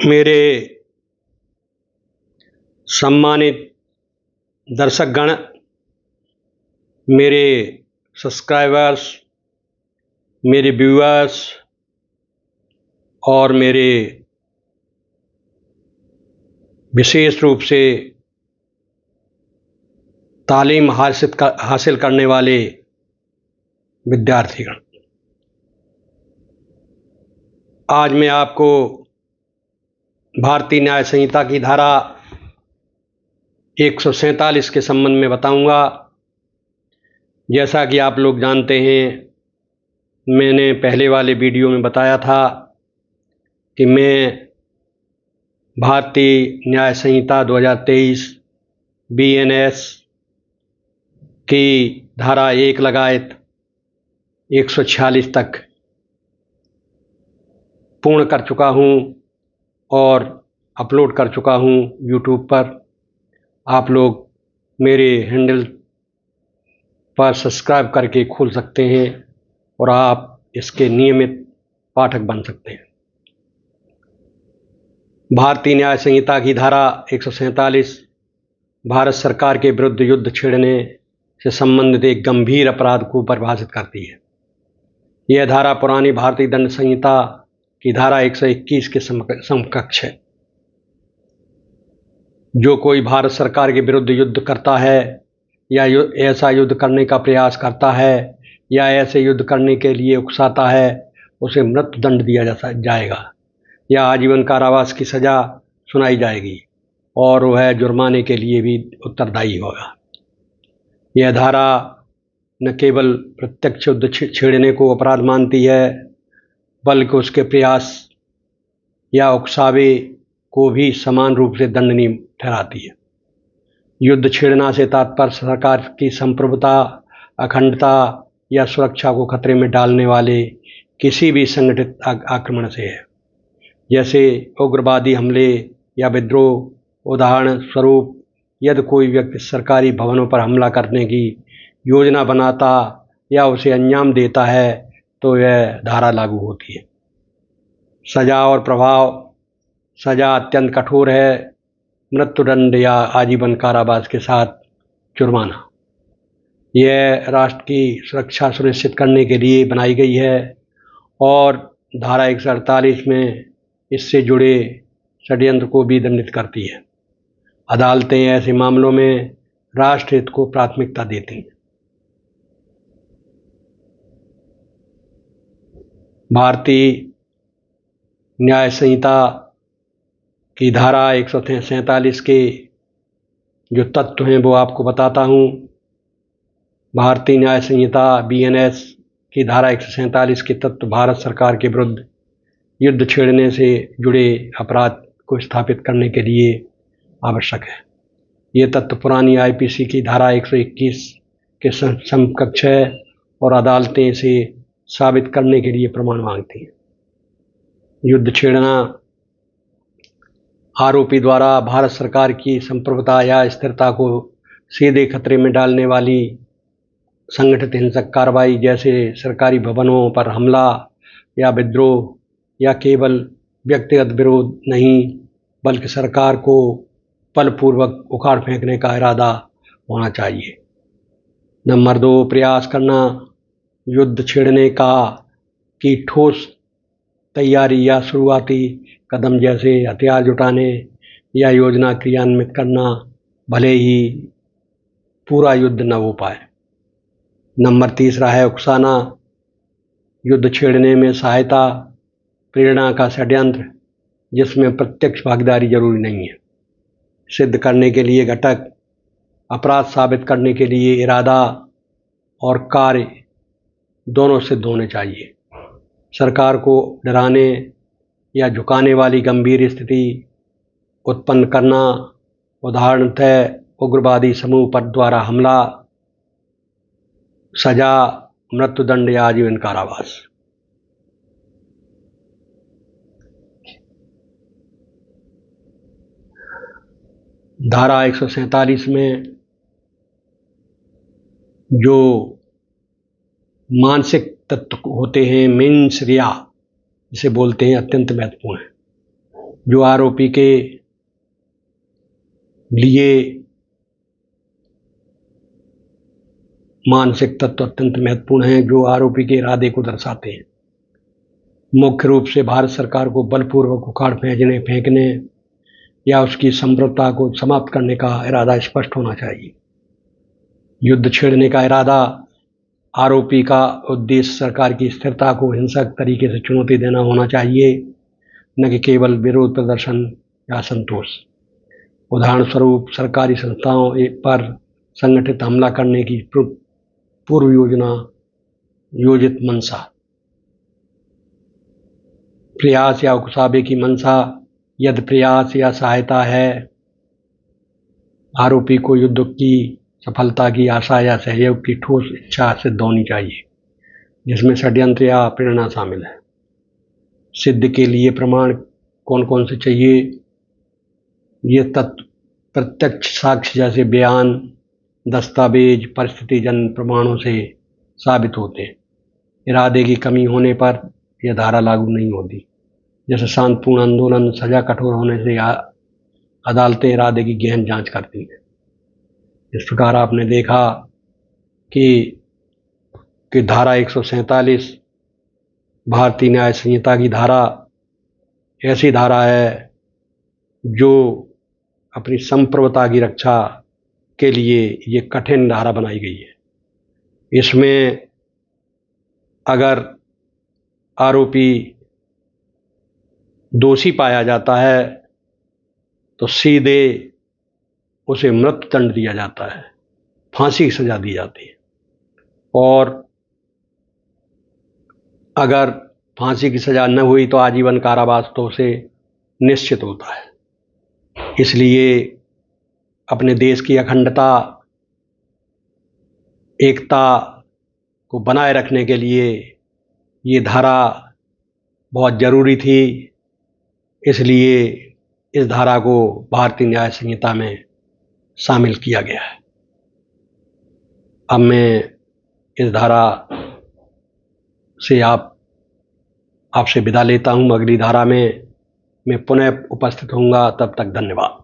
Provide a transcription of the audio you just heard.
मेरे सम्मानित दर्शकगण, मेरे सब्सक्राइबर्स, मेरे व्यूअर्स और मेरे विशेष रूप से तालीम हासिल करने वाले विद्यार्थीगण, आज मैं आपको भारतीय न्याय संहिता की धारा 147 के संबंध में बताऊंगा। जैसा कि आप लोग जानते हैं, मैंने पहले वाले वीडियो में बताया था कि मैं भारतीय न्याय संहिता 2023 BNS की धारा 1 लगायत 146 तक पूर्ण कर चुका हूं और अपलोड कर चुका हूं YouTube पर। आप लोग मेरे हैंडल पर सब्सक्राइब करके खोल सकते हैं और आप इसके नियमित पाठक बन सकते हैं। भारतीय न्याय संहिता की धारा 147 भारत सरकार के विरुद्ध युद्ध छेड़ने से संबंधित एक गंभीर अपराध को परिभाषित करती है। यह धारा पुरानी भारतीय दंड संहिता की धारा 121 के समकक्ष है। जो कोई भारत सरकार के विरुद्ध युद्ध करता है या ऐसा युद्ध करने का प्रयास करता है या ऐसे युद्ध करने के लिए उकसाता है, उसे मृत्यु दंड दिया जाएगा या आजीवन कारावास की सज़ा सुनाई जाएगी और वह जुर्माने के लिए भी उत्तरदायी होगा। यह धारा न केवल प्रत्यक्ष युद्ध छेड़ने को अपराध मानती है, बल्कि उसके प्रयास या उकसावे को भी समान रूप से दंडनीय ठहराती है। युद्ध छेड़ना से तात्पर्य सरकार की संप्रभुता, अखंडता या सुरक्षा को खतरे में डालने वाले किसी भी संगठित आक्रमण से है, जैसे उग्रवादी हमले या विद्रोह। उदाहरण स्वरूप, यदि कोई व्यक्ति सरकारी भवनों पर हमला करने की योजना बनाता या उसे अंजाम देता है तो यह धारा लागू होती है। सजा और प्रभाव: सजा अत्यंत कठोर है, मृत्युदंड या आजीवन कारावास के साथ जुर्माना। यह राष्ट्र की सुरक्षा सुनिश्चित करने के लिए बनाई गई है और धारा 148 में इससे जुड़े षड्यंत्र को भी दंडित करती है। अदालतें ऐसे मामलों में राष्ट्र हित को प्राथमिकता देती हैं। भारतीय न्याय संहिता की धारा 147 के जो तत्व हैं वो आपको बताता हूँ। भारतीय न्याय संहिता BNS की धारा 147 के तत्व भारत सरकार के विरुद्ध युद्ध छेड़ने से जुड़े अपराध को स्थापित करने के लिए आवश्यक है। ये तत्व पुरानी IPC की धारा 121 के समकक्ष है और अदालतें इसे साबित करने के लिए प्रमाण मांगती हैं। युद्ध छेड़ना: आरोपी द्वारा भारत सरकार की संप्रभुता या स्थिरता को सीधे खतरे में डालने वाली संगठित हिंसक कार्रवाई, जैसे सरकारी भवनों पर हमला या विद्रोह, या केवल व्यक्तिगत विरोध नहीं बल्कि सरकार को बलपूर्वक उखाड़ फेंकने का इरादा होना चाहिए। नंबर 2, प्रयास करना: युद्ध छेड़ने की ठोस तैयारी या शुरुआती कदम, जैसे हथियार जुटाने या योजना क्रियान्वित करना, भले ही पूरा युद्ध न हो पाए। नंबर 3 है उकसाना: युद्ध छेड़ने में सहायता, प्रेरणा का षड्यंत्र जिसमें प्रत्यक्ष भागीदारी जरूरी नहीं है, सिद्ध करने के लिए घटक, अपराध साबित करने के लिए इरादा और कार्य दोनों सिद्ध होने चाहिए। सरकार को डराने या झुकाने वाली गंभीर स्थिति उत्पन्न करना, उदाहरणतः उग्रवादी समूह पर द्वारा हमला, सजा मृत्युदंड या आजीवन कारावास। धारा 147 में जो मानसिक तत्व होते हैं, मेंस रिया जिसे बोलते हैं, अत्यंत महत्वपूर्ण है। जो आरोपी के लिए मानसिक तत्व अत्यंत महत्वपूर्ण हैं, जो आरोपी के इरादे को दर्शाते हैं। मुख्य रूप से भारत सरकार को बलपूर्वक उखाड़ फेंकने या उसकी संप्रभुता को समाप्त करने का इरादा स्पष्ट होना चाहिए। युद्ध छेड़ने का इरादा, आरोपी का उद्देश्य सरकार की स्थिरता को हिंसक तरीके से चुनौती देना होना चाहिए, न कि केवल विरोध प्रदर्शन या असंतोष। उदाहरण स्वरूप, सरकारी संस्थाओं पर संगठित हमला करने की पूर्व योजित मंशा, प्रयास या उकसावे की मंशा। यदि प्रयास या सहायता है, आरोपी को युद्ध की सफलता की आशा या सहयोग की ठोस इच्छा सिद्ध होनी चाहिए, जिसमें षड्यंत्र या प्रेरणा शामिल है। सिद्ध के लिए प्रमाण कौन कौन से चाहिए? ये तत्व प्रत्यक्ष साक्ष्य जैसे बयान, दस्तावेज, परिस्थितिजन्य प्रमाणों से साबित होते हैं। इरादे की कमी होने पर यह धारा लागू नहीं होती। जैसे शांतिपूर्ण आंदोलन, सजा कठोर होने से अदालतें इरादे की गहन जांच करती हैं। इस प्रकार आपने देखा कि धारा 147 भारतीय न्याय संहिता की धारा ऐसी धारा है जो अपनी संप्रभुता की रक्षा के लिए ये कठिन धारा बनाई गई है। इसमें अगर आरोपी दोषी पाया जाता है तो सीधे उसे मृत्युदंड दिया जाता है, फांसी की सजा दी जाती है। और अगर फांसी की सजा न हुई तो आजीवन कारावास तो उसे निश्चित होता है। इसलिए अपने देश की अखंडता, एकता को बनाए रखने के लिए ये धारा बहुत ज़रूरी थी। इसलिए इस धारा को भारतीय न्याय संहिता में शामिल किया गया है। अब मैं इस धारा से आपसे विदा लेता हूँ। अगली धारा में मैं पुनः उपस्थित होऊंगा। तब तक धन्यवाद।